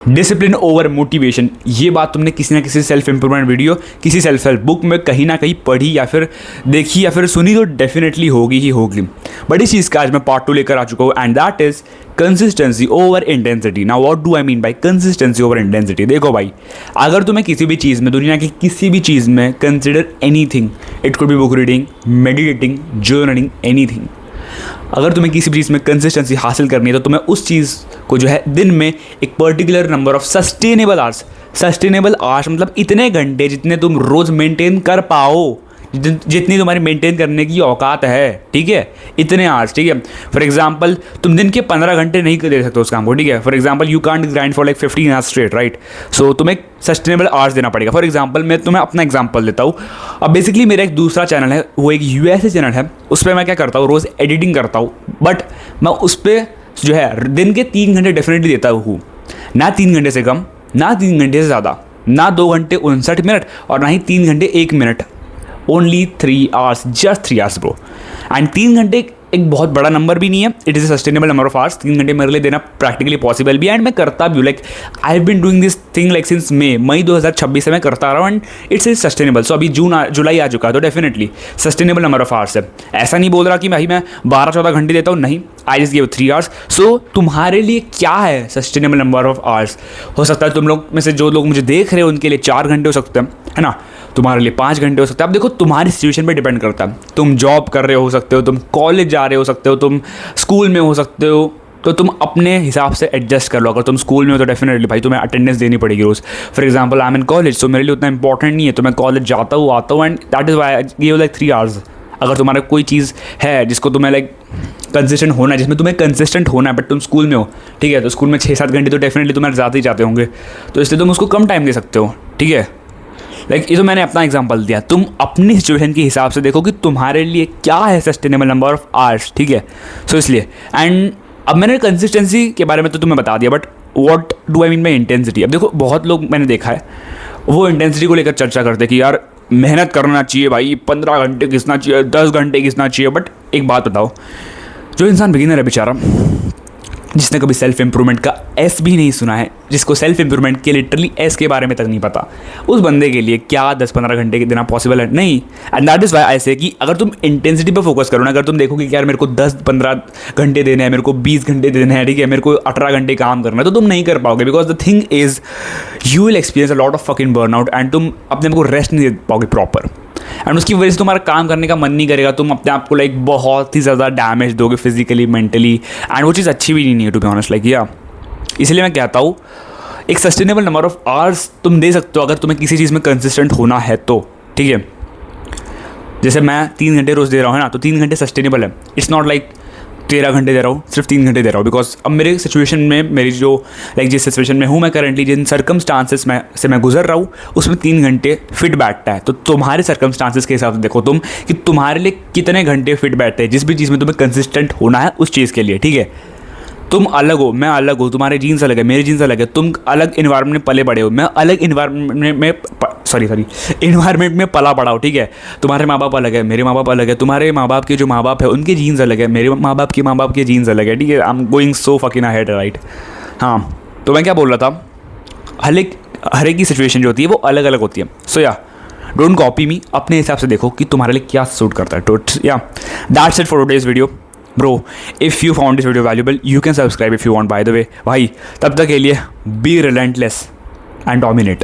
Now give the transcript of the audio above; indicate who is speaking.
Speaker 1: Discipline over motivation, ये बात तुमने किसी ना किसी सेल्फ इंप्रूवमेंट वीडियो, किसी सेल्फ हेल्प बुक में कहीं ना कहीं पढ़ी या फिर देखी या फिर सुनी तो डेफिनेटली होगी ही होगी। बट इस चीज़ का आज मैं पार्ट 2 लेकर आ चुका हूँ and that is consistency over intensity. Now what do I mean by consistency over intensity? देखो भाई, अगर तुम्हें किसी भी चीज़ में, दुनिया की किसी भी चीज़ में, consider anything, it could be book reading, meditating, journaling, anything, अगर तुम्हें किसी भी चीज़ में कंसिस्टेंसी हासिल करनी है तो तुम्हें उस चीज़ को जो है दिन में एक particular number of sustainable hours मतलब इतने घंटे जितने तुम रोज़ मेंटेन कर पाओ, जितनी तुम्हारी मेंटेन करने की औकात है, ठीक है, इतने आवर्स, ठीक है। फॉर एग्जांपल तुम दिन के 15 घंटे नहीं दे सकते उस काम को, ठीक है। For example you can't grind for like 15 hours straight, right. So तुम्हें सस्टेनेबल आवर्स देना पड़ेगा। फॉर एग्जांपल मैं तुम्हें अपना एग्जांपल देता हूँ। अब बेसिकली मेरा एक दूसरा चैनल है, वो एक यूएसए चैनल है, उस पर मैं क्या करता हूँ, रोज़ एडिटिंग करता हूँ, बट मैं उस पर जो है दिन के 3 घंटे डेफिनेटली देता हूँ, ना 3 घंटे से कम, ना 3 घंटे से ज़्यादा, ना 2 घंटे 59 मिनट और ना ही 3 घंटे 1 minute. Only 3 hours, just 3 hours bro. And 3 घंटे एक बहुत बड़ा नंबर भी नहीं है, it is a sustainable number of hours. 3 घंटे मेरे लिए देना प्रैक्टिकली पॉसिबल भी है एंड मैं करता भी हूँ। Like I have been doing this thing like since May 2026 से मैं करता आ रहा हूँ and it's is sustainable. So अभी जुलाई आ चुका है तो definitely sustainable number of hours है। ऐसा नहीं बोल रहा कि भाई मैं 12-14 घंटे देता हूँ, नहीं, आई जस्ट गिव 3 आवर्स। सो तुम्हारे लिए क्या है सस्टेनेबल नंबर ऑफ आवर्स? हो सकता है तुम लोग में से जो लोग मुझे देख रहे हो उनके लिए 4 घंटे हो सकते हैं, है ना, तुम्हारे लिए 5 घंटे हो सकते हैं। अब देखो तुम्हारी सिचुएशन पे डिपेंड करता है। तुम जॉब कर रहे हो सकते हो, तुम कॉलेज जा रहे हो सकते हो, तुम स्कूल में हो सकते हो, तो तुम अपने हिसाब से एडजस्ट कर लो। अगर तुम स्कूल में हो तो डेफिनेटली भाई तुम्हें अटेंडेंस देनी पड़ेगी रोज़। For example I am in college, तो मेरे लिए उतना इंपॉर्टेंट नहीं है, तो मैं कॉलेज जाता हूँ, आता हूँ and that is why I give like 3 hours. अगर तुम्हारा कोई चीज़ है जिसको तुम्हें लाइक कंसिस्टेंट होना है, जिसमें तुम्हें कंसिस्टेंट होना है, बट तुम स्कूल में हो, ठीक है, तो स्कूल में 6-7 घंटे तो डेफिनेटली तुम्हारे ज़्यादा ही जाते होंगे, तो इसलिए तुम उसको कम टाइम दे सकते हो, ठीक है। लाइक ये तो मैंने अपना एग्जांपल दिया, तुम अपनी सिचुएशन के हिसाब से देखो कि तुम्हारे लिए क्या है सस्टेनेबल नंबर ऑफ आवर्स, ठीक है। सो इसलिए एंड अब मैंने कंसिस्टेंसी के बारे में तो तुम्हें बता दिया, but what do I mean by intensity? अब देखो बहुत लोग मैंने देखा है वो इंटेंसिटी को लेकर चर्चा करते हैं कि यार मेहनत करना चाहिए भाई, 15 घंटे घिसना चाहिए, 10 घंटे घिसना चाहिए। बट एक बात बताओ, जो इंसान बिगिनर है बेचारा, जिसने कभी सेल्फ इंप्रूवमेंट का एस भी नहीं सुना है, जिसको सेल्फ इंप्रूवमेंट के लिटरली एस के बारे में तक नहीं पता, उस बंदे के लिए क्या 10-15 घंटे के देना पॉसिबल है? नहीं। एंड दैट इज़ वाई आई से कि अगर तुम इंटेंसिटी पर फोकस करो ना, अगर तुम देखो कि यार मेरे को 10-15 घंटे देने हैं, मेरे को 20 घंटे देने हैं, ठीक है, मेरे को 18 घंटे काम करना है, तो तुम नहीं कर पाओगे। Because the thing is you will experience a lot of fucking burnout and तुम अपने को रेस्ट नहीं दे पाओगे प्रॉपर, एंड उसकी वजह से तुम्हारा काम करने का मन नहीं करेगा। तुम अपने आप को लाइक बहुत ही ज़्यादा डैमेज दोगे फिजिकली, मेंटली, एंड वो चीज़ अच्छी भी नहीं है टू बी ऑनेस्ट। लाइक या इसलिए मैं कहता हूँ एक सस्टेनेबल नंबर ऑफ आवर्स तुम दे सकते हो अगर तुम्हें किसी चीज़ में कंसिस्टेंट होना है तो, ठीक है। जैसे मैं 3 घंटे रोज़ दे रहा हूँ, है ना, तो 3 घंटे सस्टेनेबल है। इट्स नॉट लाइक 13 घंटे दे रहा हूँ, सिर्फ 3 घंटे दे रहा हूँ। बिकॉज अब मेरे सिचुएशन में, मेरी जो लाइक जिस सिचुएशन में हूँ मैं करंटली, जिन सर्कमस्टांसेस में से मैं गुजर रहा हूँ, उसमें 3 घंटे फिट बैठता है। तो तुम्हारे सर्कमस्टांसेस के हिसाब से देखो तुम कि तुम्हारे लिए कितने घंटे फिट बैठते हैं जिस भी चीज़ में तुम्हें कंसिस्टेंट होना है उस चीज़ के लिए, ठीक है। तुम अलग हो, मैं अलग हूँ, तुम्हारे जीन्स अलग है, मेरे जीन्स अलग है, तुम अलग इन्वायरमेंट में पले बड़े हो, मैं अलग इन्वायरमेंट में पला बड़ा हो, ठीक है। तुम्हारे माँ बाप अलग है, मेरे माँ बाप अलग है, तुम्हारे माँ बाप के जो माँ बाप है उनके जीन्स अलग है, मेरे माँ बाप के जीन्स अलग है, ठीक है। I am going so fucking ahead, right. हाँ, तो मैं क्या बोल रहा था, हर एक की सिचुएशन जो होती है वो अलग अलग होती है। सो या डोंट कॉपी मी, अपने हिसाब से देखो कि तुम्हारे लिए क्या सूट करता है। तो या that's it for today's video bro. If you found this video valuable, you can subscribe if you want, by the way. भाई तब तक के लिए be relentless and dominate.